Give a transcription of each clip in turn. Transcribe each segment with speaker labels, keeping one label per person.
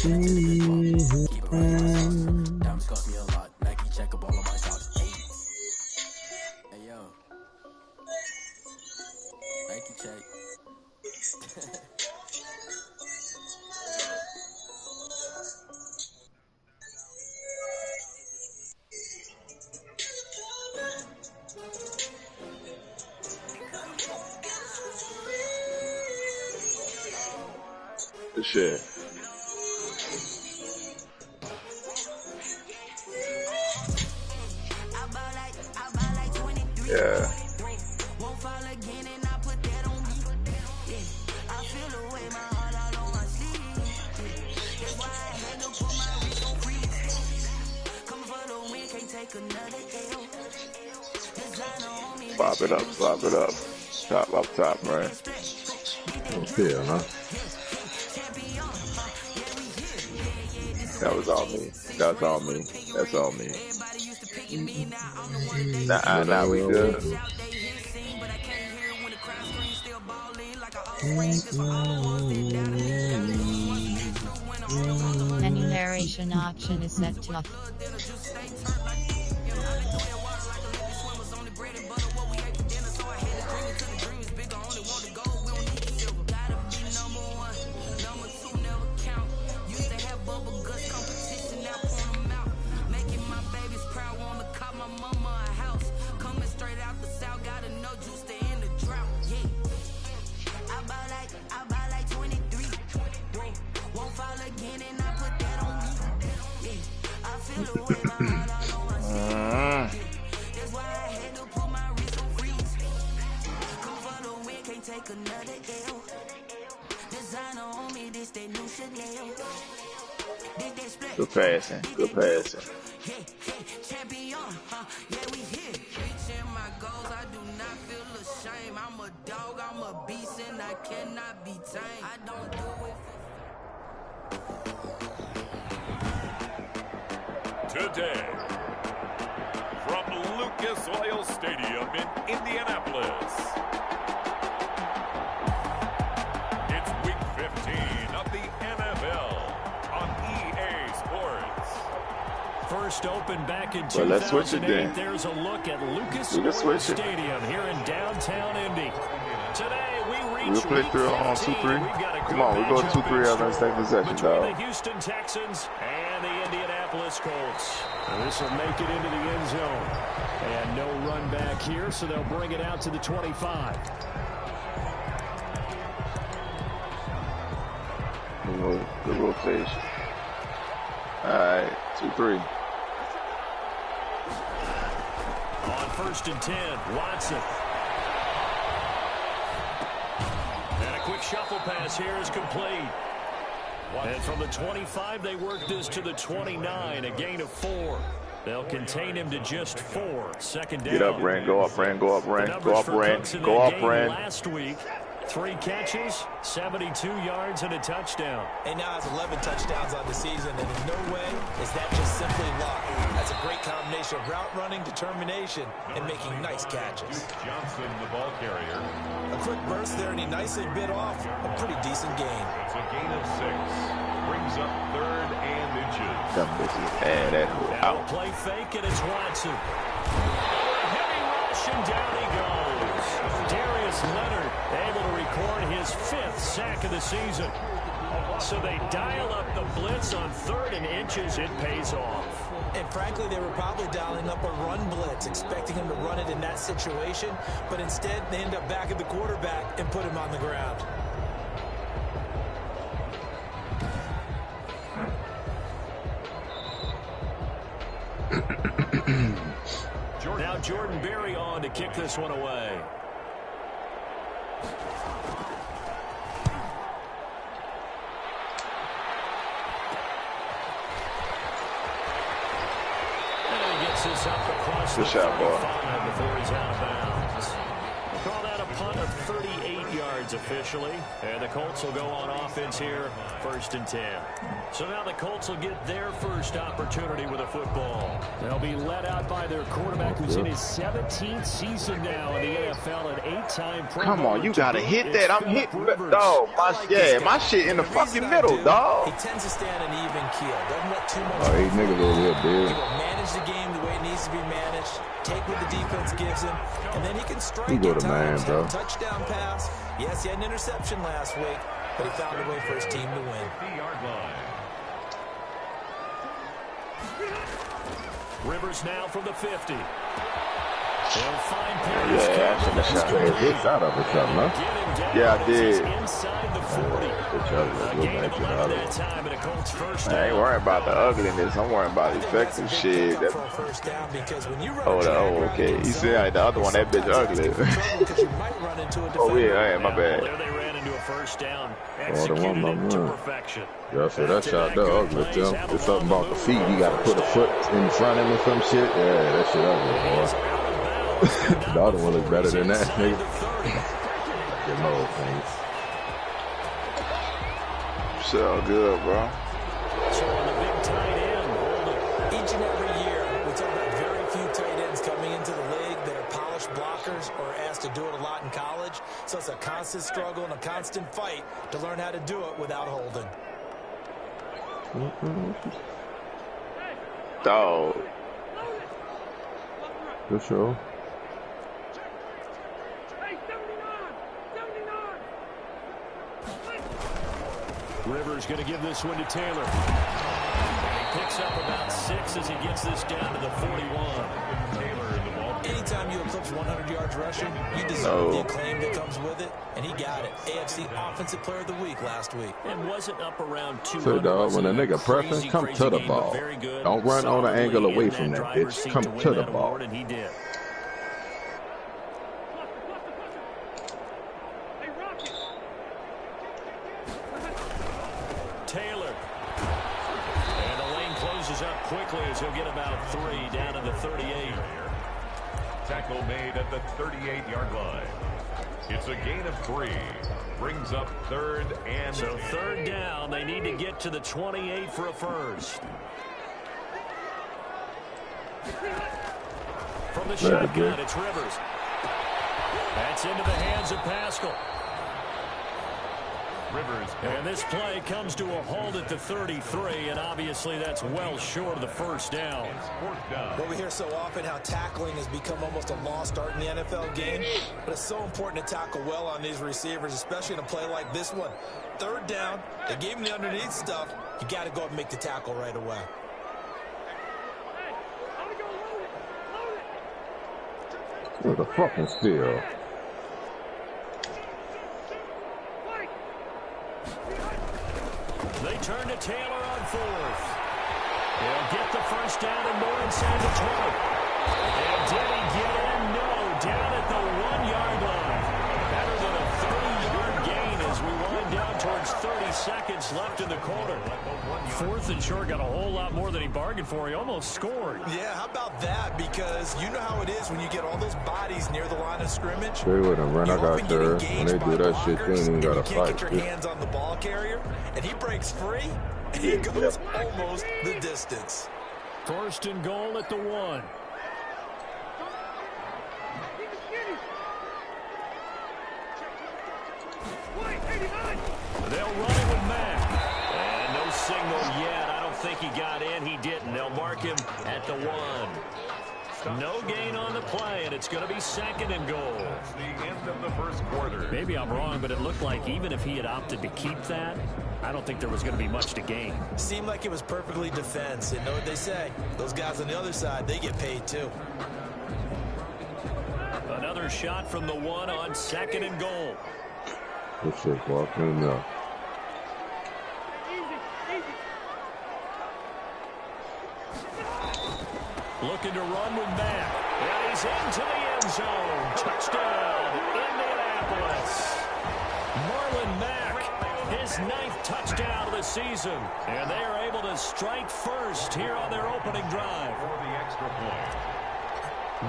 Speaker 1: Keep it running. Diamonds cost me a lot. Nike check up all of my socks. Hey yo. Nike check.
Speaker 2: The shit. Yeah. Pop it up, pop it up. Top up top, right?
Speaker 3: Okay, huh?
Speaker 2: That was all me. That's all me. That's all me. Nah, we good.
Speaker 4: Menu narration option is set to off.
Speaker 2: Good passing. Good passing.
Speaker 1: I'm a dog, I'm a beast, and I cannot be tamed. I don't do it.
Speaker 5: Today, from Lucas Oil Stadium in Indianapolis, it's Week 15 of the NFL on EA Sports.
Speaker 6: First opened back in 2008.
Speaker 2: Well, let's switch it then.
Speaker 6: There's a look at Lucas Oil Stadium here in downtown Indy. Today
Speaker 2: we'll play through on 2-3. Come on, we go 2-3 out of second possession,
Speaker 6: between
Speaker 2: dog.
Speaker 6: the Houston Texans and the Indianapolis Colts. And this will make it into the end zone. And no run back here, so they'll bring it out to the 25.
Speaker 2: Good rotation. All right, 2-3.
Speaker 6: On 1st and 10, Watson. And a quick shuffle pass here is complete. And from the 25, they work this to the 29, a gain of 4. They'll contain him to just 4. Second down.
Speaker 2: Get up, Rand. Go up, Rand. Go up, Rand. Go up, Rand. Go up, Rand.
Speaker 6: Last week, 3 catches, 72 yards, and a touchdown.
Speaker 7: And now has 11 touchdowns on the season, and in no way is that just simply luck. That's a great combination of route running, determination, and making nice catches.
Speaker 5: Johnson, the ball carrier.
Speaker 7: A quick burst there, and he nicely bit off a pretty decent gain.
Speaker 5: It's a gain of 6. Brings up 3rd and inches.
Speaker 6: Now a play fake, and it's Watson. Heavy rush, and down he goes. Darius Leonard able to record his 5th sack of the season. So they dial up the blitz on 3rd and inches. It pays off.
Speaker 7: And frankly, they were probably dialing up a run blitz, expecting him to run it in that situation. But instead, they end up back at the quarterback and put him on the ground.
Speaker 6: Now Jordan Berry on to kick this one away. This up across the 35 before he's out of bounds. We'll call that a punt of 38 yards. yards officially, and the Colts will go on offense here, 1st and 10. So now the Colts will get their first opportunity with a football. They'll be led out by their quarterback, who's in his 17th season now in the NFL, an 8-time Pro Bowler.
Speaker 2: Come on, you gotta hit that. I'm hitting, dog. My shit in the fucking middle, dog.
Speaker 7: He tends to stay on an even keel. Doesn't let too much.
Speaker 3: Oh, 8 niggas over here, dude.
Speaker 7: He will manage the game the way it needs to be managed. Take what the defense gives him, and then he can strike.
Speaker 3: You go to man, bro.
Speaker 7: Touchdown pass. Yes, he had an interception last week, but he found a way for his team to win.
Speaker 6: Rivers now from the 50. They'll find Paris.
Speaker 2: Yeah, I should have shot
Speaker 3: this out of it, something, huh?
Speaker 2: Yeah, I did.
Speaker 6: Inside the 40.
Speaker 2: I ain't worrying about the ugliness. I'm worrying about effective shit. Oh, okay. He said the other one, that bitch ugly. Oh, yeah, my bad.
Speaker 6: There they ran into a first down.
Speaker 3: Oh, the one by
Speaker 6: To
Speaker 3: one.
Speaker 6: perfection.
Speaker 3: Yeah, so that shot there ugly, Tim. It's something about the feet. You got to put a foot in front of him or some shit. Yeah, that shit ugly, boy. The other one looks better than that, nigga. Get my old things.
Speaker 2: So good, bro.
Speaker 6: So on the big tight end,
Speaker 7: each and every year, we talk about very few tight ends coming into the league that are polished blockers or asked to do it a lot in college. So it's a constant struggle and a constant fight to learn how to do it without holding.
Speaker 2: Dog.
Speaker 3: Good show.
Speaker 6: Rivers going to give this one to Taylor. He picks up about 6 as he gets this down to the 41. Taylor in the ball.
Speaker 7: Anytime you eclipse 100 yards rushing, you deserve the acclaim that comes with it, and he got it. AFC Offensive Player of the Week last week.
Speaker 6: And wasn't up around 200.
Speaker 3: So, dog, when a nigga pressing, come to the ball. Don't run on an angle away from that bitch. Come to the ball.
Speaker 6: And he did. Taylor. And the lane closes up quickly as he'll get about 3 down to the 38.
Speaker 5: Tackle made at the 38-yard line. It's a gain of 3. Brings up 3rd and...
Speaker 6: So 3rd down. They need to get to the 28 for a first. From the shotgun, it's Rivers. That's into the hands of Pascal.
Speaker 5: Rivers.
Speaker 6: And this play comes to a halt at the 33, and obviously that's well short of the first down.
Speaker 7: Well, we hear so often how tackling has become almost a lost art in the NFL game, but it's so important to tackle well on these receivers, especially in a play like this one. 3rd down, they gave him the underneath stuff. You got to go up and make the tackle right away.
Speaker 3: What the fucking steal?
Speaker 6: They turn to Taylor on 4th. They'll get the first down and more inside the 20. And did he get in? No. Down at the 1-yard line. Better than a 30-yard gain as we wind down towards 30 seconds left in the quarter. 4th and short, got a whole lot more than he bargained for. He almost scored.
Speaker 7: Yeah, how about that? Because you know how it is when you get all those bodies near the line of scrimmage.
Speaker 3: They wouldn't run. I got there. When they do that shit, you ain't even got to fight.
Speaker 7: You can't get your hands on the ball carrier, and he breaks free, and he goes almost the distance.
Speaker 6: 1st and goal at the 1. They'll run it with Mack. And no signal yet. I don't think he got in. He didn't. They'll mark him at the 1. No gain on the play, and it's going to be 2nd and goal.
Speaker 5: That's the end of the first quarter.
Speaker 6: Maybe I'm wrong, but it looked like even if he had opted to keep that, I don't think there was going to be much to gain.
Speaker 7: Seemed like it was perfectly defense. And know what they say? Those guys on the other side, they get paid too.
Speaker 6: Another shot from the 1 on 2nd and goal.
Speaker 3: Good shit, boy. Clean up.
Speaker 6: Looking to run with Mack. And he's into the end zone. Touchdown, Indianapolis. Marlon Mack, his 9th touchdown of the season. And they are able to strike first here on their opening drive.
Speaker 5: For the extra point.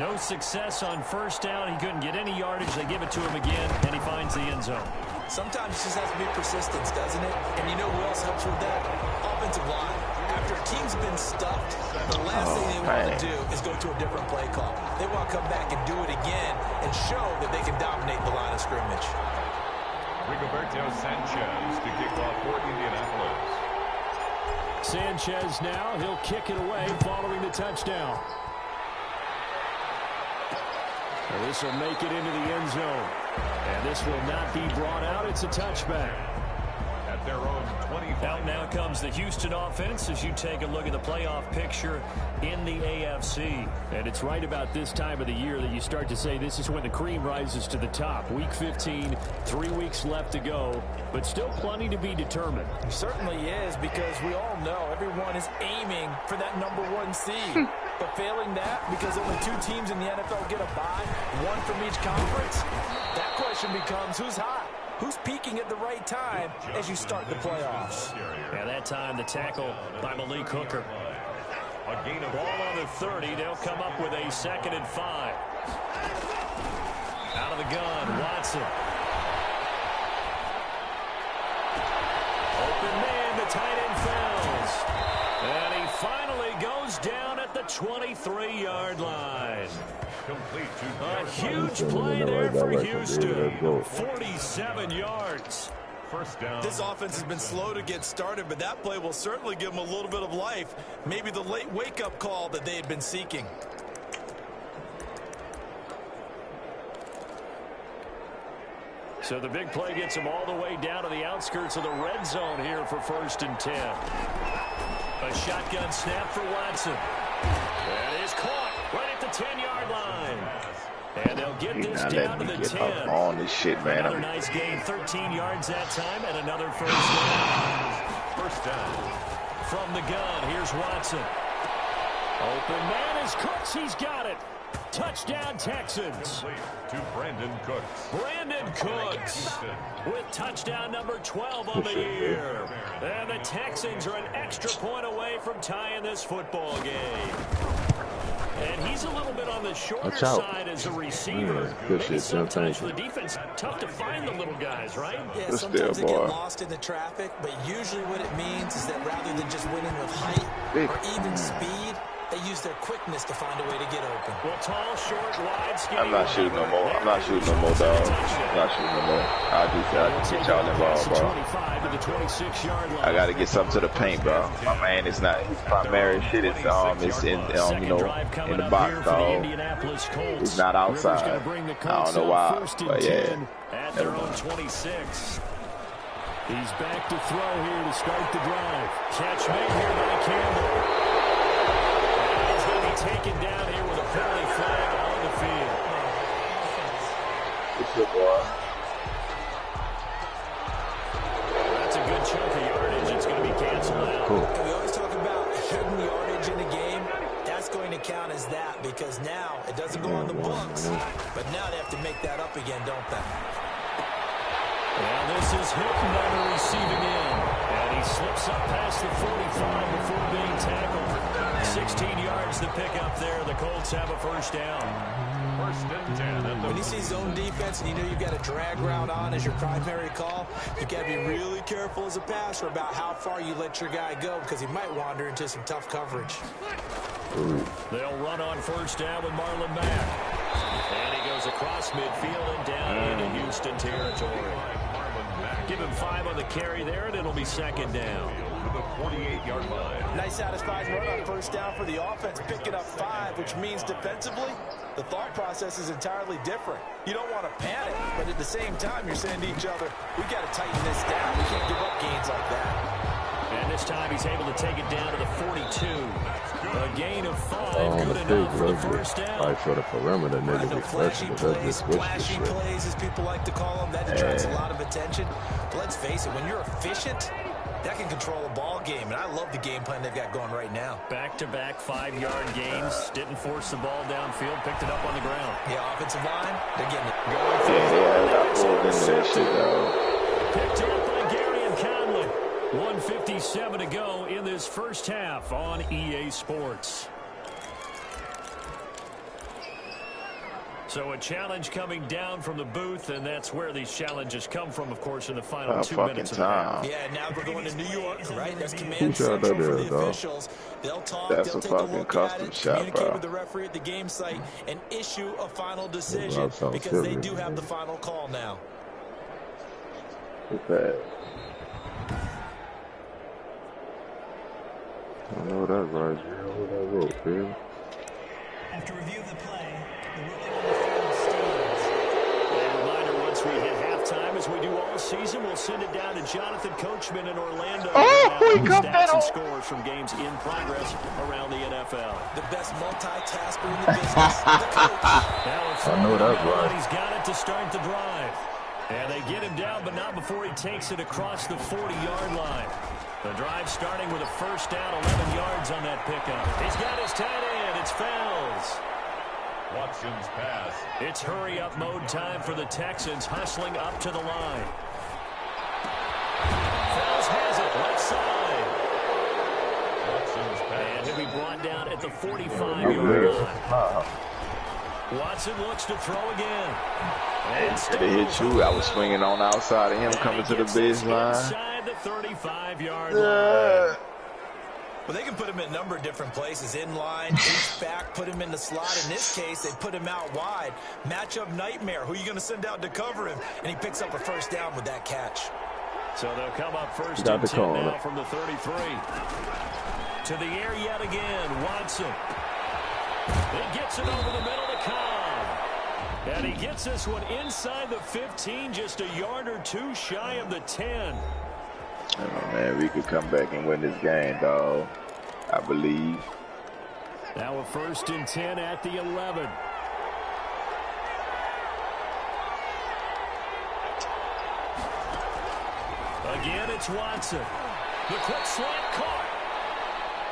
Speaker 6: No success on first down. He couldn't get any yardage. They give it to him again, and he finds the end zone.
Speaker 7: Sometimes it just has to be persistence, doesn't it? And you know who else helps with that? Offensive line. After a team's been stuffed, the last thing they want to do is go to a different play call. They want to come back and do it again and show that they can dominate the line of scrimmage.
Speaker 5: Rigoberto Sanchez to kick off for Indianapolis.
Speaker 6: Sanchez now, he'll kick it away following the touchdown. And this will make it into the end zone. And this will not be brought out. It's a touchback.
Speaker 5: At their own 25.
Speaker 6: Out now comes the Houston offense as you take a look at the playoff picture in the AFC. And it's right about this time of the year that you start to say this is when the cream rises to the top. Week 15, 3 weeks left to go, but still plenty to be determined.
Speaker 7: It certainly is, because we all know everyone is aiming for that #1 seed. But failing that, because only 2 teams in the NFL get a bye, 1 from each conference, that question becomes who's hot? Who's peaking at the right time as you start the playoffs?
Speaker 6: And that time, the tackle by Malik Hooker.
Speaker 5: A gain of
Speaker 6: ball on the 30. They'll come up with a 2nd and 5. Out of the gun, Watson. Open man, the tight end falls. And he finally goes down at the 23-yard line.
Speaker 5: complete to
Speaker 6: a huge play there for Houston. 47 yards.
Speaker 5: First down.
Speaker 7: This offense has been slow to get started, but that play will certainly give them a little bit of life. Maybe the late wake-up call that they had been seeking.
Speaker 6: So the big play gets them all the way down to the outskirts of the red zone here for 1st and 10. A shotgun snap for Watson. That is caught right at the 10-yard line. And they'll get this down to the 10.
Speaker 2: On this shit, man.
Speaker 6: Another nice gain, 13 yards that time, and another first down.
Speaker 5: First down.
Speaker 6: From the gun, here's Watson. Open man is Cooks. He's got it. Touchdown, Texans.
Speaker 5: To Brandon Cooks.
Speaker 6: Brandon Cooks with touchdown number 12 on the year. And the Texans are an extra point away from tying this football game. And he's a little bit on the shorter side as a receiver. Maybe sometimes for the defense, tough to find the little guys, right?
Speaker 7: Yeah, sometimes they get lost in the traffic, but usually what it means is that rather than just winning with height or even speed, they use their quickness to find a way to get open.
Speaker 6: Well, tall, short, wide, skinny.
Speaker 2: I'm not shooting no more. I'm not shooting no more, dog. I'm not shooting no more. I do get y'all involved, bro. I got to get something to the paint, bro. My man is not his primary shit. It's in you know, in the box, dog. It's not outside. I don't know why, but yeah.
Speaker 6: At their own 26. He's back to throw here to start the drive. Catch made here by Campbell. Taken down here with a penalty flag on the field.
Speaker 2: It's good, boy.
Speaker 6: That's a good chunk of yardage. It's going to be canceled out.
Speaker 2: Cool.
Speaker 7: We always talk about hidden yardage in a game. That's going to count as that because now it doesn't go on the books, but now they have to make that up again, don't they?
Speaker 6: Well, this is Hilton on the receiving end. And he slips up past the 45 before being tackled. 16 yards to pick up there. The Colts have a first down.
Speaker 5: First and 10.
Speaker 7: When you see zone defense and you know you've got a drag route on as your primary call, you've got to be really careful as a passer about how far you let your guy go because he might wander into some tough coverage.
Speaker 6: They'll run on first down with Marlon Mack. And he goes across midfield and down into Houston territory. Give him 5 on the carry there, and it'll be 2nd down.
Speaker 5: To the 48-yard line.
Speaker 7: Nice satisfying run on first down for the offense, picking up 5, which means defensively, the thought process is entirely different. You don't want to panic, but at the same time, you're saying to each other, we've got to tighten this down. We can't give up gains like that.
Speaker 6: And this time he's able to take it down to the 42. A gain of 5, good enough for the first down.
Speaker 3: Right for the perimeter, nigga.
Speaker 7: The flashy plays, splashing plays, as people like to call them, that attracts a lot of attention. But let's face it, when you're efficient, that can control a ball game, and I love the game plan they've got going right now.
Speaker 6: Back-to-back 5-yard gains. Didn't force the ball downfield. Picked it up on the ground.
Speaker 7: Yeah, offensive line, they're getting it.
Speaker 6: Picked up by Gary and Conley. 1:57 to go in this first half on EA Sports. So a challenge coming down from the booth, and that's where these challenges come from, of course, in the final 2 minutes of the half.
Speaker 7: Yeah, now we're going to New York, right? That's command central for the officials. They'll talk, they'll take a look at it, communicate with the referee at the game site, and issue a final decision because they do have the final call now.
Speaker 3: Okay. I know that's right. That rope, man.
Speaker 8: After review of the play, the ruling on the field stands.
Speaker 6: A reminder, once we hit halftime, as we do all season, we'll send it down to Jonathan Coachman in Orlando.
Speaker 2: Oh, he got that
Speaker 6: on. Scores from games in progress around the NFL.
Speaker 7: The best multitasker in the business, the coach.
Speaker 3: I know that's right.
Speaker 6: He's got it to start the drive. And they get him down, but not before he takes it across the 40-yard line. The drive starting with a first down, 11 yards on that pickup. He's got his tight end. It's Fells.
Speaker 5: Watson's pass.
Speaker 6: It's hurry-up mode time for the Texans, hustling up to the line. Fells has it, left side.
Speaker 5: Watson's pass.
Speaker 6: And he'll be brought down at the 45-yard line. Watson looks to throw again.
Speaker 2: Did it hit you? I was swinging on the outside of him coming to the baseline.
Speaker 6: Inside the 35-yard line.
Speaker 7: Well, they can put him in a number of different places. In line, H-back, put him in the slot. In this case, they put him out wide. Matchup nightmare. Who are you going to send out to cover him? And he picks up a first down with that catch.
Speaker 6: So they'll come up first and 10 now from the 33. To the air yet again, Watson. He gets it over the middle to Cobb. And he gets this one inside the 15, just a yard or two shy of the 10.
Speaker 2: Oh, man, we could come back and win this game, dog. I believe.
Speaker 6: Now a first and 10 at the 11. Again, it's Watson. The quick slant caught.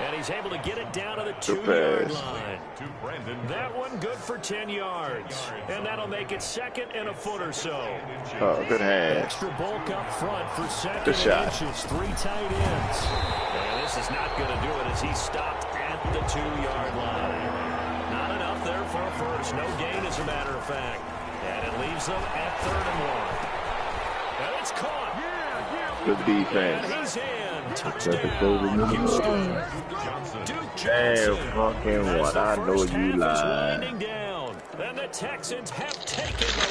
Speaker 6: And he's able to get it down to the 2-yard line. That one good for 10 yards. And that'll make it second and a foot or so.
Speaker 2: Oh, good hand.
Speaker 6: Extra bulk up front for second
Speaker 2: good shot.
Speaker 6: inches. 3 tight ends. And this is not going to do it as he stopped at the 2-yard line. Not enough there for a first. No gain, as a matter of fact. And it leaves them at 3rd and 1. And it's caught.
Speaker 2: Good defense.
Speaker 6: And he's in. Touchdown, Houston.
Speaker 2: Damn, fucking what? I know you lied.
Speaker 6: And the Texans have taken the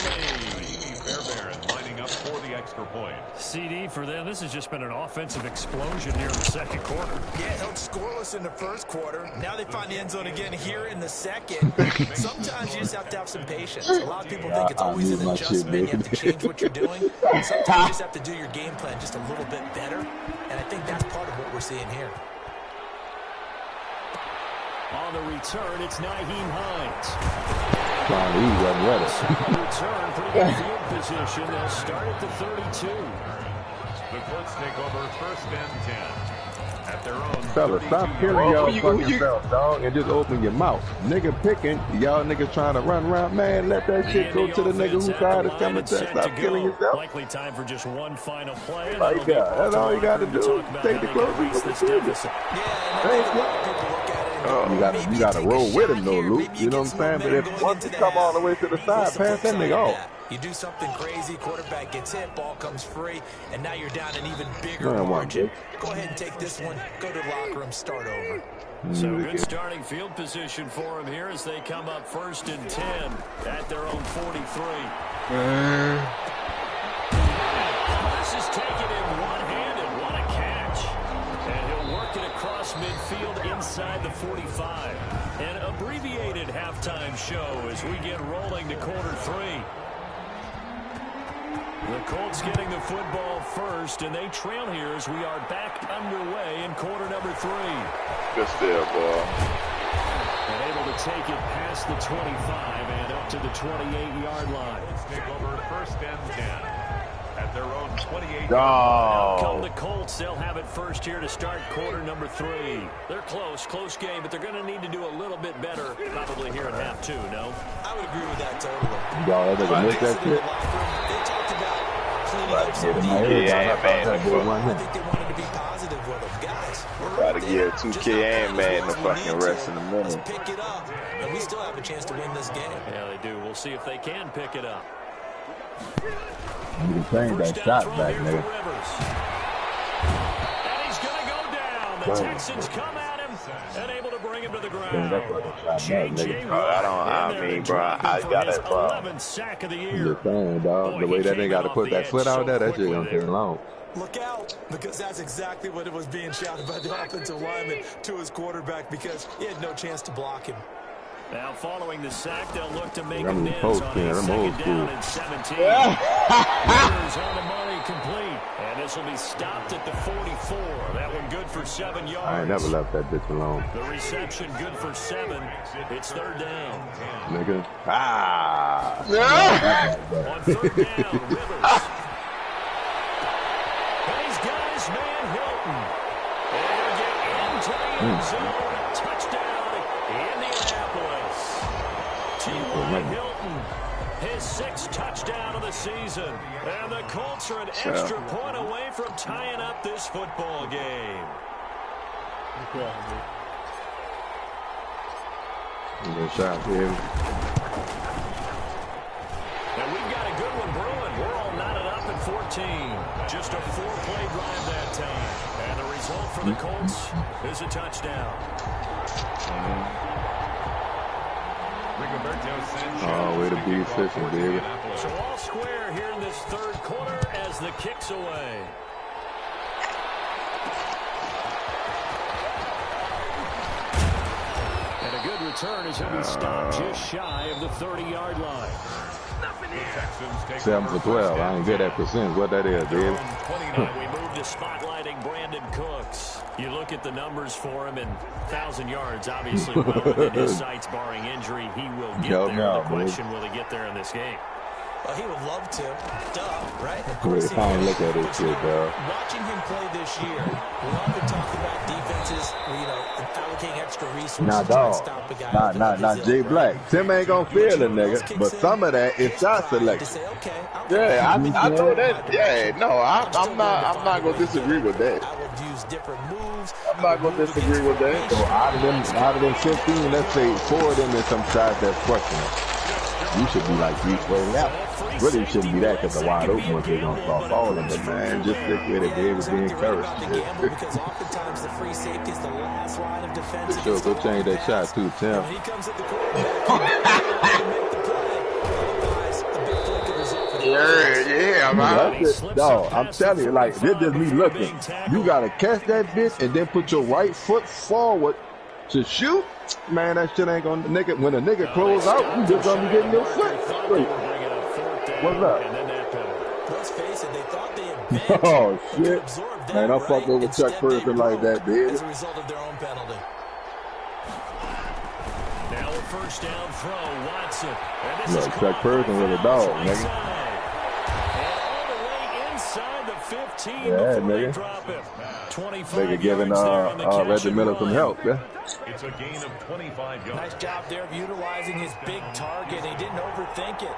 Speaker 6: lead.
Speaker 5: Fairbairn lining up for the extra point.
Speaker 6: CD for them. This has just been an offensive explosion here in the second quarter.
Speaker 7: Yeah, held scoreless in the first quarter. Now they find the end zone again here in the second. Sometimes you just have to have some patience. A lot of people think it's always an adjustment. You have to change what you're doing. Sometimes you just have to do your game plan just a little bit better. And I think that's part of what we're seeing here.
Speaker 6: On the return, it's Nyheim Hines.
Speaker 3: He wasn't ready.
Speaker 6: Return, pretty good field position. They'll start at the 32.
Speaker 5: The Colts take over first and 10 at their own.
Speaker 3: Fellas, stop killing y'all fucking self, dog, and just open your mouth. Nigga picking, y'all niggas trying to run around. Man, let that shit go to the nigga who tried to come and stop killing yourself.
Speaker 6: Likely time for just one final play.
Speaker 3: That's all you got to do. Take the close. You got to roll with him, though, Luke. You know what I'm saying? But if once you come all the way to the side, pass that nigga off.
Speaker 7: You do something crazy, quarterback gets hit, ball comes free, and now you're down an even bigger margin. Go ahead and take this one, go to the locker room, start over.
Speaker 6: So good starting field position for him here as they come up first and 10 at their own 43. This is taken in one-handed. What a catch. And he'll work it across midfield inside the 45. An abbreviated halftime show as we get rolling to quarter 3. The Colts getting the football first, and they trail here as we are back underway in quarter number 3.
Speaker 2: Good steal, boy.
Speaker 6: And able to take it past the 25 and up to the 28-yard line.
Speaker 5: Let's take over first and 10 at their own 28.
Speaker 6: Out come the Colts. They'll have it first here to start quarter number 3. They're close game, but they're going to need to do a little bit better probably here at half 2, no?
Speaker 7: I would agree with that totally.
Speaker 3: Y'all ever miss that shit?
Speaker 7: They talked about cleaning up some defense. I think they wanted to be positive with them. Guys, we're
Speaker 2: give 2K and Madden the fucking rest in a minute.
Speaker 7: Let's pick it up, and we still have a chance to win this game.
Speaker 6: Yeah, they do. We'll see if they can pick it up.
Speaker 3: You can change that shot back, nigga.
Speaker 6: And he's going to go down. The Texans come at him and able to bring him to the ground.
Speaker 2: I mean, bro, I got it, bro.
Speaker 6: 11th sack of the year.
Speaker 3: I'm just saying, dog. The way that nigga got to put that foot out there, that shit gonna take long.
Speaker 7: Look out, because that's exactly what it was being shouted by the offensive lineman to his quarterback, because he had no chance to block him.
Speaker 6: Now, following the sack, they'll look to make
Speaker 3: I'm
Speaker 6: amends on a second down and 17. Rivers on the money, complete. And this will be stopped at the 44. That one good for 7 yards.
Speaker 3: I ain't never left that bitch alone.
Speaker 6: The reception good for 7. It's third down.
Speaker 3: Nigga.
Speaker 6: On third down, Rivers. And he's got his man, Hilton. And he'll get into the end zone. Touchdown, Indianapolis. T.Y. Hilton, his 6th touchdown of the season. And the Colts are an extra point away from tying up this football game.
Speaker 3: Good shot, baby.
Speaker 6: And we've got a good one brewing. We're all knotted up at 14. Just a 4-play drive that time. And the result for the Colts is a touchdown.
Speaker 3: Oh, way to be efficient, baby.
Speaker 6: So all square here in this third quarter as the kick's away. And a good return as he'll be stopped just shy of the 30-yard line.
Speaker 3: 7 for 12. I ain't good at percent. What that is, baby.
Speaker 6: We move to spotlighting Brandon Cooks. You look at the numbers for him, and 1,000 yards, obviously, well within his sights, barring injury. He will get there. The question, will he get there in this game?
Speaker 7: Well, he would love to. Duh, right? Of
Speaker 3: Wait,
Speaker 7: course he
Speaker 3: I ain't
Speaker 7: would.
Speaker 3: look at this shit, dog.
Speaker 7: Watching him play this year, we often talk about defenses, allocating extra resources
Speaker 3: Nah,
Speaker 7: to try and
Speaker 3: dog.
Speaker 7: stop a guy.
Speaker 3: Nah, Jay Black. Tim ain't gonna feel the nigga, but some of that is shot selection. Yeah, I know that. Yeah, no, I'm not gonna disagree with that.
Speaker 7: I would use different moves.
Speaker 3: I'm not gonna disagree with that. So out of them 15, let's say 4 of them in some shots that's questionable. You should be like 3-12 out. Really shouldn't be that because the wide open ones, they're going to start falling. But, man, just stick with it, David. Be encouraged.
Speaker 7: Because oftentimes the free safety is the last line of defense.
Speaker 3: Sure, go change that shot, too, Tim.
Speaker 7: He comes at the quarterback.
Speaker 2: Yeah, man.
Speaker 3: Dog, I'm telling you, like, this just me looking. You got to catch that bitch and then put your right foot forward to shoot. Man, that shit ain't gonna, nigga, when a nigga close out, you just gonna be getting your foot straight. What's up?
Speaker 7: Let's face it, they thought they had benched.
Speaker 3: Oh, shit. Man, I fucked over Chuck Person like that, dude.
Speaker 7: As a result of their own penalty.
Speaker 6: Now a first down throw, Watson.
Speaker 3: Look, Chuck Person with a dog, nigga.
Speaker 6: All the way inside the 15
Speaker 3: yeah,
Speaker 6: before
Speaker 3: nigga.
Speaker 6: they drop him. 25
Speaker 3: Nigga giving Reggie Miller some help, yeah.
Speaker 5: It's a gain of 25 yards.
Speaker 7: Nice job there of utilizing his big target. He didn't overthink it.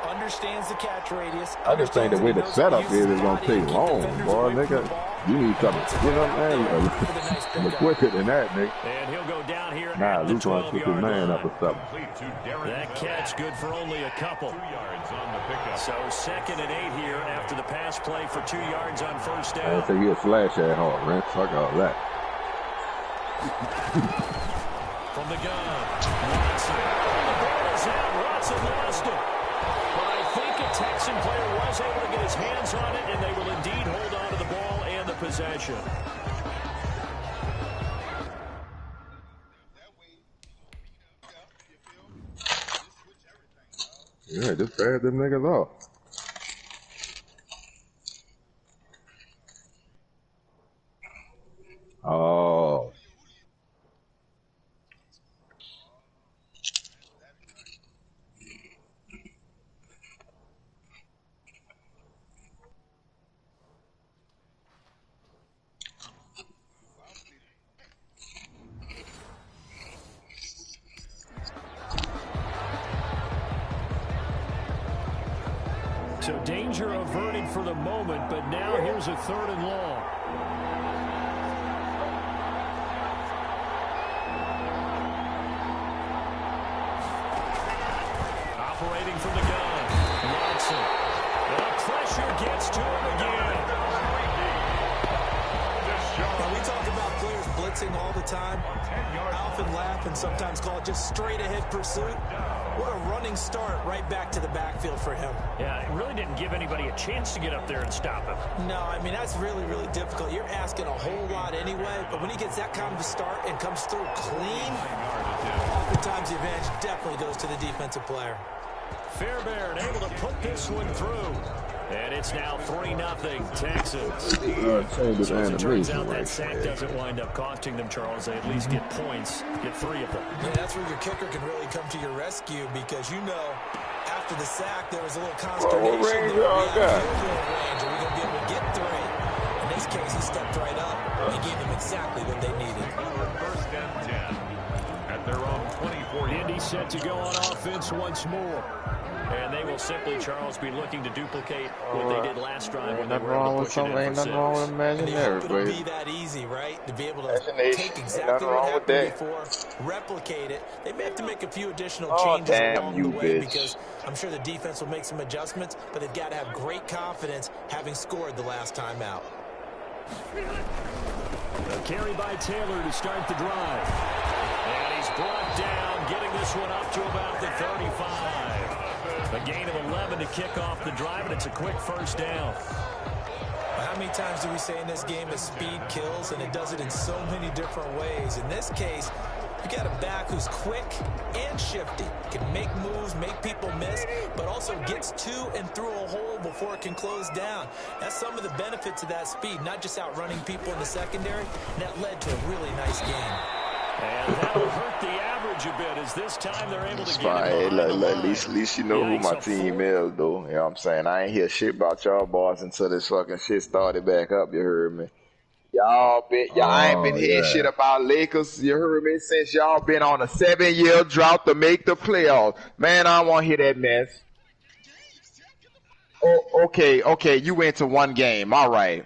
Speaker 7: Understands the catch radius.
Speaker 3: I just think the way the setup is gonna take long, boy, nigga. You need something, you know what I'm saying? Look quicker than that, nigga.
Speaker 6: And he'll go down here
Speaker 3: Nah,
Speaker 6: at the
Speaker 3: Luke wants to put his
Speaker 6: 12-yard
Speaker 3: man
Speaker 6: line.
Speaker 3: up or something.
Speaker 6: That catch good for only a couple.
Speaker 5: 2 yards on the pickup.
Speaker 6: So 2nd and 8 here after the pass play for 2 yards on first
Speaker 3: I
Speaker 6: down.
Speaker 3: didn't say he'll slash that hard, man. Fuck all that.
Speaker 6: From the gun, Watson. The ball is out. Watson lost it. But I think a Texan player was able to get his hands on it, and they will indeed hold on to the ball and the possession.
Speaker 3: Yeah, just grab them niggas off. Oh.
Speaker 6: So danger averted for the moment, but now here's a 3rd and long. waiting from the gun. Watson. The pressure gets to him again.
Speaker 7: Now, we talk about players blitzing all the time. I often laugh and sometimes call it just straight-ahead pursuit. What a running start right back to the backfield for him.
Speaker 6: Yeah, it really didn't give anybody a chance to get up there and stop him.
Speaker 7: No, I mean, that's really, really difficult. You're asking a whole lot anyway, but when he gets that kind of a start and comes through clean, oftentimes the advantage definitely goes to the defensive player.
Speaker 6: Fairbairn able to put this one through. And it's now 3-0 Texans. So as it turns out, that sack doesn't wind up costing them, Charles. They at least get points, get 3 of them.
Speaker 7: Yeah, that's where your kicker can really come to your rescue because, you know, after the sack, there was a little consternation.
Speaker 2: What range y'all got?
Speaker 7: Are we going to be able to get 3? In this case, he stepped right up and gave them exactly what they needed.
Speaker 5: First and 10 at their own 24.
Speaker 6: Indy set to go on offense once more. And they will simply, Charles, be looking to duplicate what they did last drive when they were able to push it in for 6.
Speaker 3: Ain't nothing wrong with imaginary,
Speaker 7: It'll be that easy, right? To be able to take exactly what happened before, replicate it. They may have to make a few additional changes along the way because I'm sure the defense will make some adjustments, but they've got to have great confidence having scored the last time out.
Speaker 6: A carry by Taylor to start the drive. And he's brought down, getting this one up to about the 35. A gain of 11 to kick off the drive, and it's a quick first down.
Speaker 7: How many times do we say in this game that speed kills, and it does it in so many different ways? In this case, you got a back who's quick and shifty, can make moves, make people miss, but also gets to and through a hole before it can close down. That's some of the benefits of that speed, not just outrunning people in the secondary. That led to a really nice game.
Speaker 6: And that'll hurt the average a bit as this time they're able to get
Speaker 2: Hey,
Speaker 6: it
Speaker 2: at least you know who my team is, though. You know what I'm saying? I ain't hear shit about y'all boys until this fucking shit started back up. You heard me? Y'all ain't been hearing shit about Lakers. You heard me? Since y'all been on a 7-year drought to make the playoffs. Man, I don't want to hear that mess. Oh, okay. You went to one game. All right.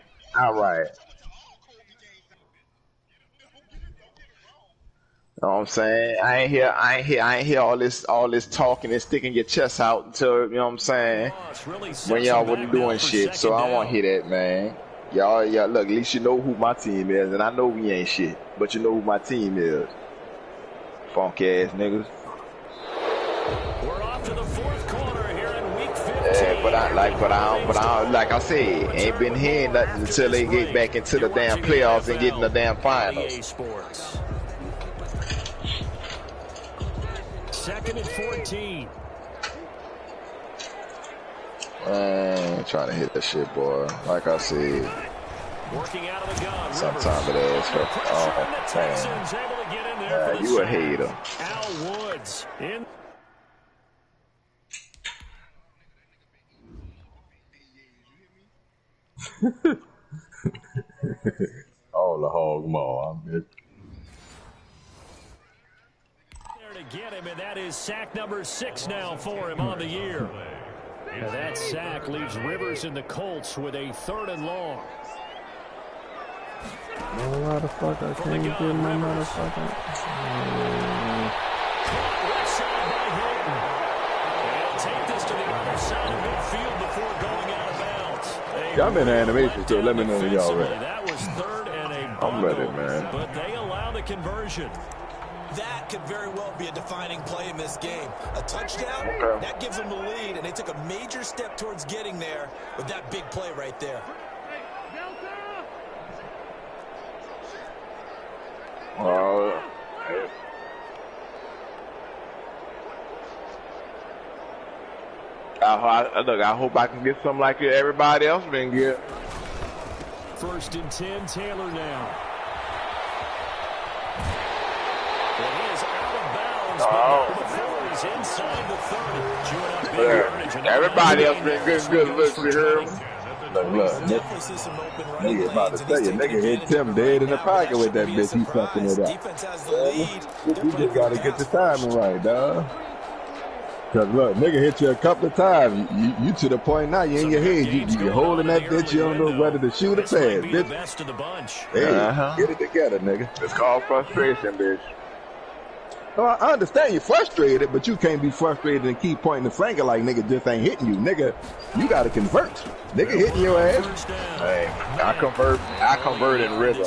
Speaker 2: You know what I'm saying? I ain't hear all this talking and sticking your chest out until, you know what I'm saying, when y'all wasn't doing shit. So I don't want to hear that, man. Y'all, look, at least you know who my team is, and I know we ain't shit, but you know who my team is. Funk ass niggas.
Speaker 6: We're off to the fourth quarter here in week 15.
Speaker 2: Yeah, but I like I said, ain't been hearing nothing until they get back into the damn playoffs and get in the damn finals.
Speaker 6: Second and 14.
Speaker 2: Man, trying to hit that shit, boy. Like I said,
Speaker 6: working out of the gun.
Speaker 2: Sometime it is. Oh, man. You a hater.
Speaker 6: Al Woods in.
Speaker 3: All the hog maw, I bet.
Speaker 6: To get him, and that is sack number 6 now for him on the year. Now that sack leaves Rivers and the Colts with a 3rd and long.
Speaker 3: Why the fuck I can't get my motherfucker?
Speaker 6: Left side by Hilton. And take this to the other side of midfield before going out of bounds.
Speaker 3: I'm in animation, so let me know when y'all ready.
Speaker 6: That was 3rd and a
Speaker 3: I'm ready, man.
Speaker 6: But they allow the conversion.
Speaker 7: That could very well be a defining play in this game. A touchdown, that gives them the lead, and they took a major step towards getting there with that big play right there.
Speaker 2: I hope I can get something like everybody else been getting.
Speaker 6: 1st and 10, Taylor now. Before he's inside the 30.
Speaker 2: Everybody else been good looks for him.
Speaker 3: Look, nigga about to tell you, nigga hit Tim dead in the pocket with that bitch. He fucking it up. You just gotta get the timing right, dog. Cause look, nigga hit you a couple of times. You to the point now, you in your head. You holding that bitch. You don't know whether to shoot or pass, bitch. Hey, get it together, nigga.
Speaker 2: It's called frustration, bitch.
Speaker 3: No, I understand you're frustrated, but you can't be frustrated and keep pointing the finger like nigga just ain't hitting you. Nigga, you gotta convert. Nigga hitting your ass.
Speaker 2: Hey, I convert in rhythm.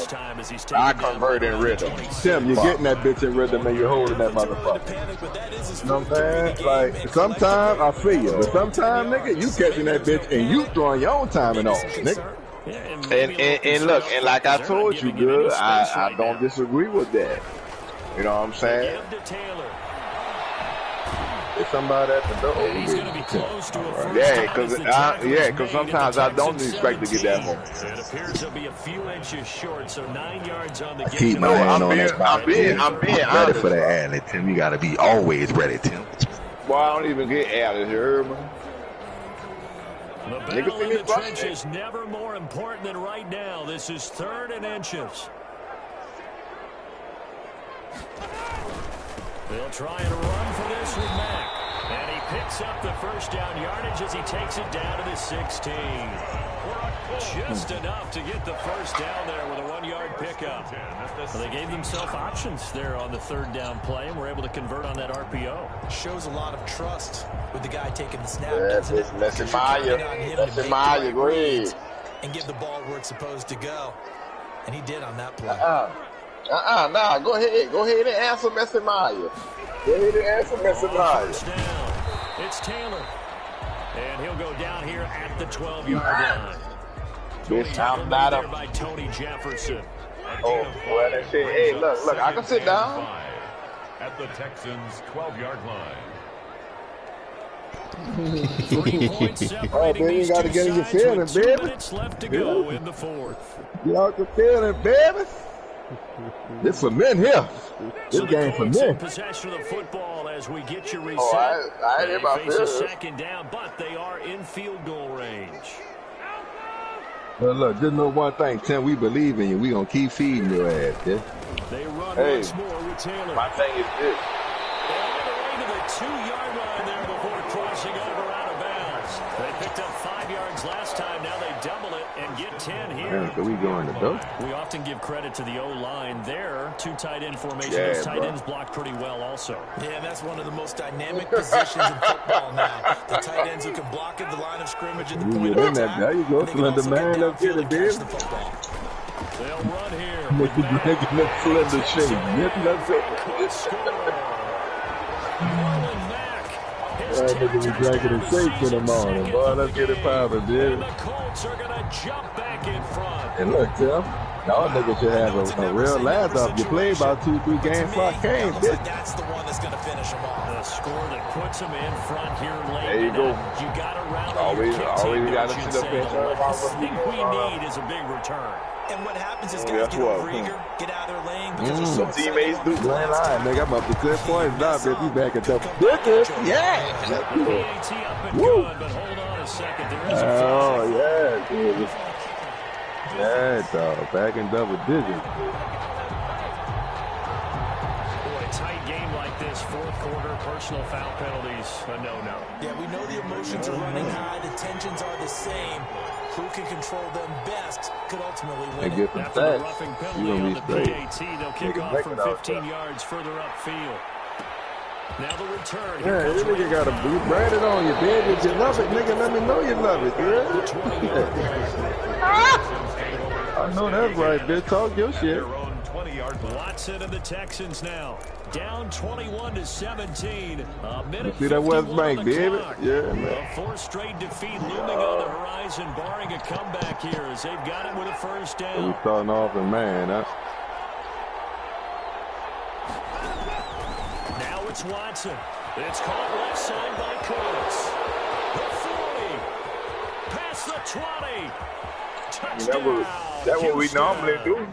Speaker 2: I convert in rhythm.
Speaker 3: Tim, you're getting that bitch in rhythm and you're holding that motherfucker. You know what I'm saying? Like, sometimes I feel you, but sometimes, nigga, you catching that bitch and you throwing your own timing off, nigga.
Speaker 2: And look, and like I told you, good, I don't disagree with that. You know what I'm saying?
Speaker 3: There's somebody at the door.
Speaker 6: He's going to be close to a first
Speaker 2: Yeah, because sometimes I don't expect to get that home.
Speaker 6: It appears he'll be a few inches short, so 9 yards on the
Speaker 3: I
Speaker 6: game.
Speaker 3: keep my hand on that box.
Speaker 2: I'm being
Speaker 3: ready
Speaker 2: honest,
Speaker 3: for that alley, Tim. You gotta be always ready, Tim.
Speaker 2: Boy, I don't even get alley here, man.
Speaker 6: The battle in the trenches never more important than right now. This is 3rd and inches. They'll try and run for this with Mack. And he picks up the first down yardage as he takes it down to the 16. Just enough to get the first down there with a 1-yard pickup. Well, they gave themselves options there on the 3rd down play and were able to convert on that RPO.
Speaker 7: Shows a lot of trust with the guy taking the snap.
Speaker 2: That's Maya, go ahead.
Speaker 7: And give the ball where it's supposed to go. And he did on that play.
Speaker 2: Nah, go ahead and answer Messi Maya. Go ahead and answer Messi Maya.
Speaker 6: It's Taylor. And he'll go down here at the 12-yard line.
Speaker 2: Bitch, I'm not a...
Speaker 6: by Tony Jefferson.
Speaker 2: Oh, well, that shit. Hey, look, I can sit down.
Speaker 5: At the Texans' 12-yard line.
Speaker 6: 3 points separating
Speaker 3: Oh, baby, you
Speaker 6: these
Speaker 3: gotta
Speaker 6: two
Speaker 3: get in your
Speaker 6: sides
Speaker 3: feeling,
Speaker 6: with 2
Speaker 3: baby.
Speaker 6: minutes left to go in the 4th.
Speaker 3: Get out the feeling, baby. This for men here. This
Speaker 6: So
Speaker 3: game
Speaker 6: the
Speaker 3: for
Speaker 6: Colts in
Speaker 3: men.
Speaker 6: possession of the football as we get you reset.
Speaker 2: Oh, I ain't
Speaker 6: They
Speaker 2: about
Speaker 6: face a
Speaker 2: this.
Speaker 6: 2nd down, but they are in field goal range.
Speaker 3: But look, just know one thing, Tim. We believe in you. We gonna keep feeding your ass, yeah.
Speaker 6: They run
Speaker 2: Hey,
Speaker 6: once more with Taylor.
Speaker 2: My thing is this.
Speaker 6: They're all the way to the 2-yard line there before crossing over out of bounds. They picked up 5 yards last time. Now they double it and get 10 here.
Speaker 3: Man, so we going to dope.
Speaker 6: We often give credit to the O-line there. 2 tight end formation.
Speaker 2: Yeah,
Speaker 6: Those tight
Speaker 2: bro.
Speaker 6: ends block pretty well also.
Speaker 7: Yeah, that's one of the most dynamic positions in football now. The tight ends who can block at the line of scrimmage at the
Speaker 3: You
Speaker 7: point
Speaker 3: get
Speaker 7: of
Speaker 3: in there,
Speaker 7: attack.
Speaker 3: there you go,
Speaker 7: and they can
Speaker 3: Slender
Speaker 7: also get
Speaker 3: man. Let's get
Speaker 7: downfield
Speaker 3: it,
Speaker 7: and catch
Speaker 3: baby.
Speaker 7: the football.
Speaker 6: They'll run here.
Speaker 3: Make it dragging that Slender shape. That's it.
Speaker 6: Could score. Marlon Mack. His
Speaker 3: That nigga be
Speaker 6: 10th
Speaker 3: dragging the
Speaker 6: touchdown
Speaker 3: shapes in the
Speaker 6: of
Speaker 3: morning.
Speaker 6: season,
Speaker 3: Boy,
Speaker 6: second
Speaker 3: let's get it
Speaker 6: game.
Speaker 3: poppin',
Speaker 6: And
Speaker 3: dude.
Speaker 6: the Colts are going to jump back in front.
Speaker 3: And look, Tim, y'all niggas should have a real laugh off. You played about 2-3 games before I came,
Speaker 7: Looks
Speaker 3: bitch.
Speaker 7: like that's the one that's going to finish them off.
Speaker 6: The score that puts them in front here late.
Speaker 2: There you go.
Speaker 6: You got to rally
Speaker 2: Always
Speaker 6: your kick team,
Speaker 2: gotta
Speaker 6: don't you,
Speaker 2: sit up
Speaker 6: say,
Speaker 2: there and
Speaker 6: the
Speaker 2: talk about
Speaker 6: last
Speaker 2: what
Speaker 6: thing
Speaker 2: you
Speaker 6: we
Speaker 2: want.
Speaker 6: need is a big return.
Speaker 7: And what happens is
Speaker 2: Yeah,
Speaker 7: guys get over
Speaker 2: 12.
Speaker 7: eager, get out of their lane because they're so excited
Speaker 2: Teammates
Speaker 7: on
Speaker 2: do.
Speaker 7: the
Speaker 3: You ain't
Speaker 7: last
Speaker 3: lying,
Speaker 7: time.
Speaker 3: nigga. I'm up to 10 points now, bitch. You back at the business. Yeah.
Speaker 6: PAT up and
Speaker 3: Woo.
Speaker 6: good, but hold on a second. There is a
Speaker 3: Oh,
Speaker 6: flag.
Speaker 3: yeah, dude. Yeah, dog. Back in double digits.
Speaker 6: Boy, a tight game like this, 4th quarter, personal foul penalties, a no-no.
Speaker 7: Yeah, we know the emotions are running high, the tensions are the same. Who can control them best could ultimately
Speaker 3: And
Speaker 7: win it.
Speaker 3: get some
Speaker 6: After the
Speaker 3: stats.
Speaker 6: roughing
Speaker 3: You
Speaker 6: penalty
Speaker 3: gonna
Speaker 6: on
Speaker 3: be
Speaker 6: the
Speaker 3: straight.
Speaker 6: PAT, they'll kick
Speaker 3: Nigga
Speaker 6: off
Speaker 3: make
Speaker 6: from
Speaker 3: it out
Speaker 6: 15
Speaker 3: there.
Speaker 6: yards further upfield. Now the return.
Speaker 3: Yeah, this nigga got a blue branded on you, baby. If you love it, nigga, let me know you love it, yeah. I know that's right, bitch. Talk your shit.
Speaker 5: Their own 20-yard line.
Speaker 6: Watson and the Texans now down 21-17. A minute
Speaker 3: You see that West
Speaker 6: 51
Speaker 3: Bank,
Speaker 6: on the
Speaker 3: baby?
Speaker 6: clock.
Speaker 3: Yeah, man.
Speaker 6: A 4th straight defeat looming on the horizon, barring a comeback here as they've got it with a first
Speaker 3: We
Speaker 6: down.
Speaker 3: starting off in man, huh?
Speaker 6: Now it's Watson. It's caught left side by Coates. The 40. Past the 20. Touchdown.
Speaker 2: That's what we normally do.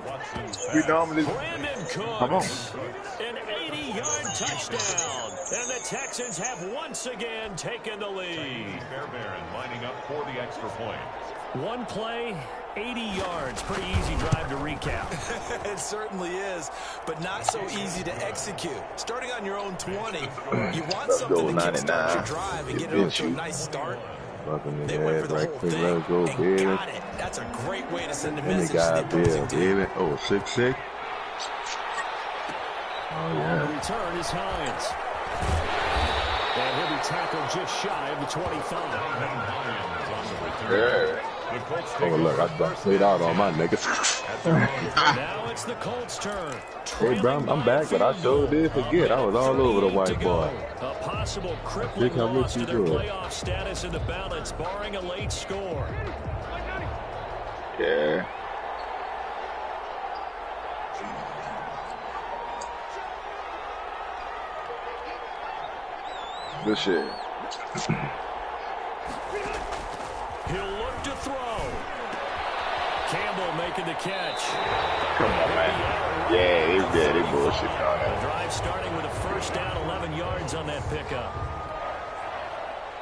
Speaker 2: We normally.
Speaker 6: Brandon Cooks.
Speaker 3: Come on.
Speaker 6: An 80-yard touchdown. And the Texans have once again taken the lead.
Speaker 5: Fairbairn lining up for the extra point.
Speaker 6: One play, 80 yards. Pretty easy drive to recap.
Speaker 7: It certainly is, but not so easy to execute. Starting on your own 20, you want
Speaker 2: Let's
Speaker 7: something
Speaker 2: go,
Speaker 7: to kickstart
Speaker 2: 99.
Speaker 7: your drive and
Speaker 2: It
Speaker 7: get it off
Speaker 2: beats
Speaker 7: to a
Speaker 2: you.
Speaker 7: nice start.
Speaker 3: Fucking
Speaker 7: They
Speaker 3: nigga
Speaker 7: went
Speaker 3: ass
Speaker 7: for the
Speaker 3: right
Speaker 7: whole
Speaker 3: quick.
Speaker 7: thing
Speaker 3: Let's go,
Speaker 7: and
Speaker 3: baby.
Speaker 7: got it. That's a great way to send a
Speaker 3: And the
Speaker 7: message to
Speaker 3: guy
Speaker 7: the opposing
Speaker 3: Bill,
Speaker 7: team.
Speaker 3: baby. Oh, 6'6". Oh, yeah.
Speaker 6: The return is Hines. And he'll be tackled just shy of the 25.
Speaker 3: Yeah. Oh, look, I played out on my niggas.
Speaker 6: Now it's the Colts' turn.
Speaker 3: Hey, bro, I'm back, but I sure did forget. I was all over the white boy.
Speaker 6: A possible crippling loss to their playoff status in the balance, barring a late score.
Speaker 2: Yeah. Good shit.
Speaker 6: He'll look to throw. Campbell making the catch.
Speaker 2: Come on, man. Yeah, they bullshit on
Speaker 6: The
Speaker 2: that.
Speaker 6: drive starting with a first down, 11 yards on that pickup.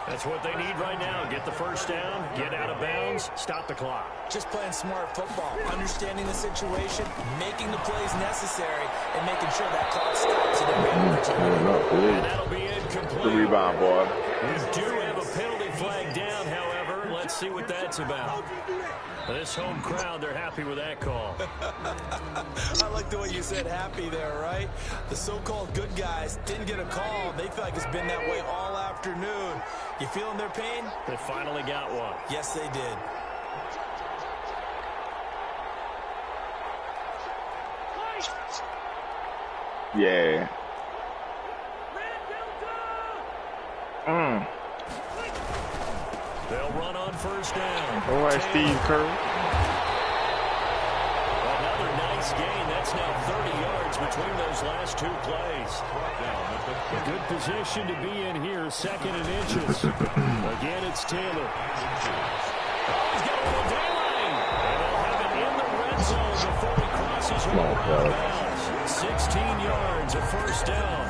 Speaker 6: That's what they need right now. Get the first down, get out of bounds, stop the clock.
Speaker 7: Just playing smart football, understanding the situation, making the plays necessary, and making sure that clock stops at every opportunity.
Speaker 6: And that'll be incomplete.
Speaker 2: The rebound, boy.
Speaker 6: We do have a penalty flag down, however. Let's see what that's about. This home crowd, they're happy with that call.
Speaker 7: I like the way you said happy there, right? The so-called good guys didn't get a call. They feel like it's been that way all afternoon. You feeling their pain?
Speaker 6: They finally got one.
Speaker 7: Yes, they did.
Speaker 2: Yeah.
Speaker 6: They'll run on first down.
Speaker 2: All right, Steve Kerr.
Speaker 6: Another nice gain. That's now 30 yards between those last two plays. A good position to be in here, second and inches. Again, it's Taylor. Oh, he's got a little daylight. And they'll have it in the red zone before he crosses over out of bounds. 16 yards, a first down.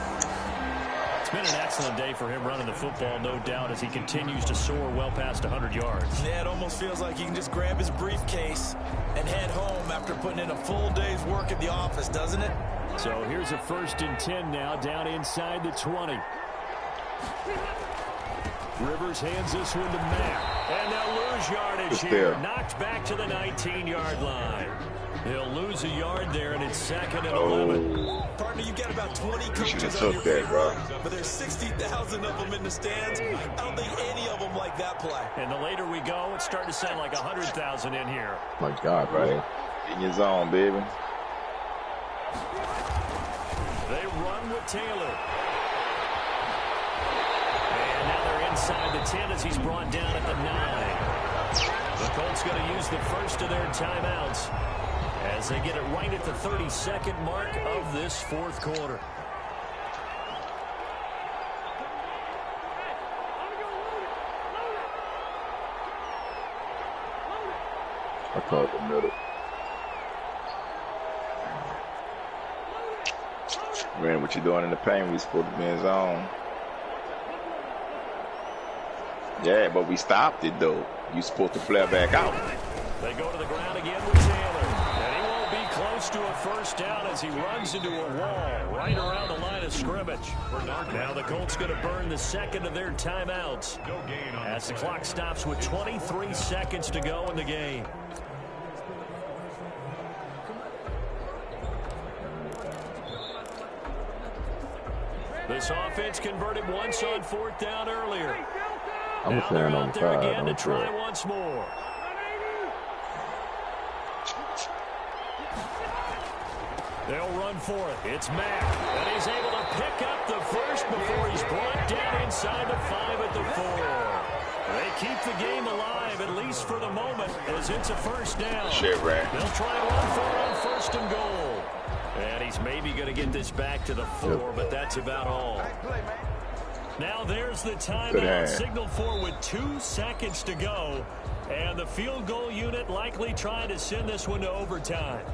Speaker 6: It's been an excellent day for him running the football, no doubt, as he continues to soar well past 100 yards.
Speaker 7: Yeah, it almost feels like he can just grab his briefcase and head home after putting in a full day's work at the office, doesn't it?
Speaker 6: So here's a 1st and 10 now, down inside the 20. Rivers hands this one to Mack. And they'll lose yardage here. Knocked back to the 19-yard line. They'll lose a yard there, and it's 2nd and 11.
Speaker 7: Partner, you got about 20 coaches on your payroll, but there's 60,000 of them in the stands. I don't think any of them like that play.
Speaker 6: And the later we go, it's starting to sound like 100,000 in here.
Speaker 3: My God, right?
Speaker 2: In your zone, baby.
Speaker 6: They run with Taylor. And now they're inside the 10 as he's brought down at the 9. The Colts going to use the first of their timeouts as they get it right at the 32nd mark of this 4th quarter.
Speaker 3: I call it the middle.
Speaker 2: Man, what you doing in the paint? We supposed to be in zone. Yeah, but we stopped it, though. You supposed to flare back out.
Speaker 6: They go to the ground again with Taylor. And he won't be close to a first down as he runs into a wall right around the line of scrimmage. Now the Colts going to burn the 2nd of their timeouts as the clock stops with 23 seconds to go in the game. This offense converted once on 4th down earlier.
Speaker 3: I'm a fan on the
Speaker 6: there
Speaker 3: side.
Speaker 6: again to try once more. They'll run for it. It's Mack. And he's able to pick up the first before he's brought down inside the 5 at the 4. They keep the game alive, at least for the moment, as it's a first down.
Speaker 2: Shit, right.
Speaker 6: They'll try and run for it on 1st and goal. And he's maybe going to get this back to the 4, but that's about all. Now there's the timeout signaled for with 2 seconds to go. And the field goal unit likely trying to send this one to overtime.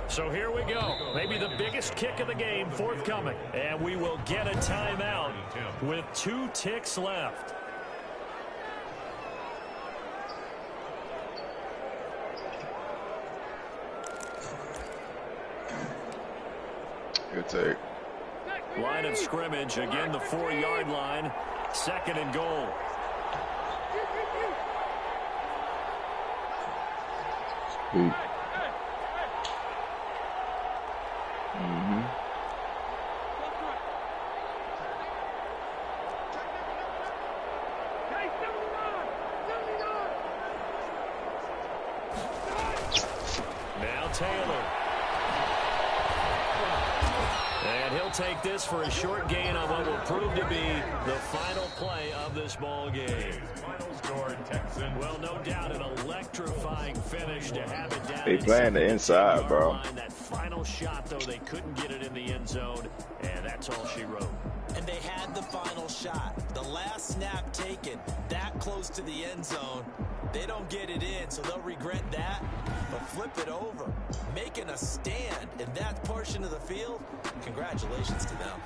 Speaker 6: So here we go. Maybe the biggest kick of the game forthcoming. And we will get a timeout with 2 ticks left.
Speaker 2: Good take.
Speaker 6: Line of scrimmage, again the 4-yard line. 2nd and goal. Now Taylor. And he'll take this for a short gain on what will prove to be the final play of this ball game.
Speaker 5: Final score, Texans.
Speaker 6: Well, no doubt an electrifying finish to have it down.
Speaker 2: They playing the inside, bro.
Speaker 6: Line. That final shot, though, they couldn't get it in the end zone, and that's all she wrote.
Speaker 7: And they had the final shot. The last snap taken that close to the end zone. They don't get it in, so they'll regret that. But flip it over, making a stand in that portion of the field. Congratulations to them.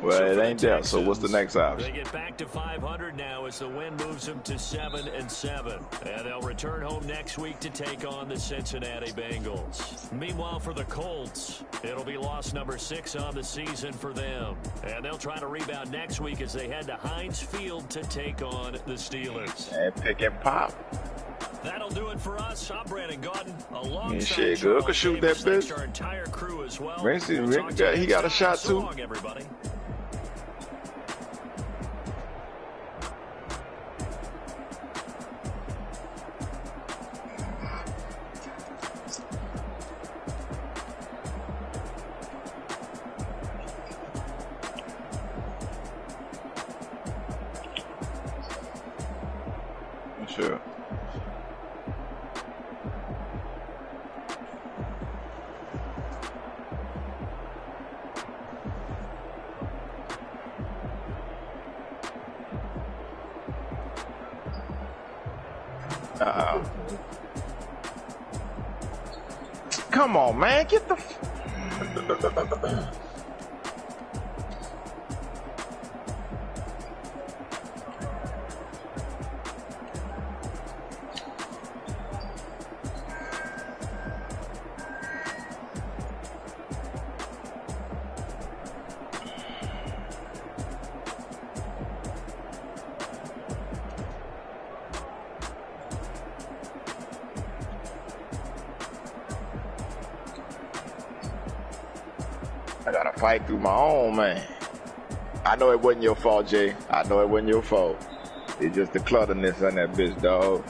Speaker 2: Well, it ain't there. So what's the next option?
Speaker 6: They get back to 500 now as the win moves them to 7-7. And they'll return home next week to take on the Cincinnati Bengals. Meanwhile, for the Colts, it'll be loss number 6 on the season for them. And they'll try to rebound next week as they head to Heinz Field to take on the Steelers.
Speaker 2: And pick and pop.
Speaker 6: That'll do it for us. I'm Brandon Gordon. Alongside
Speaker 2: shit, good. Could shoot that bitch.
Speaker 6: Our entire crew as well.
Speaker 2: He got a shot too.
Speaker 6: So long, everybody.
Speaker 2: Sure. Come on, man. Get the... I gotta fight through my own, man. I know it wasn't your fault, Jay. I know it wasn't your fault. It's just the clutterness on that bitch, dog.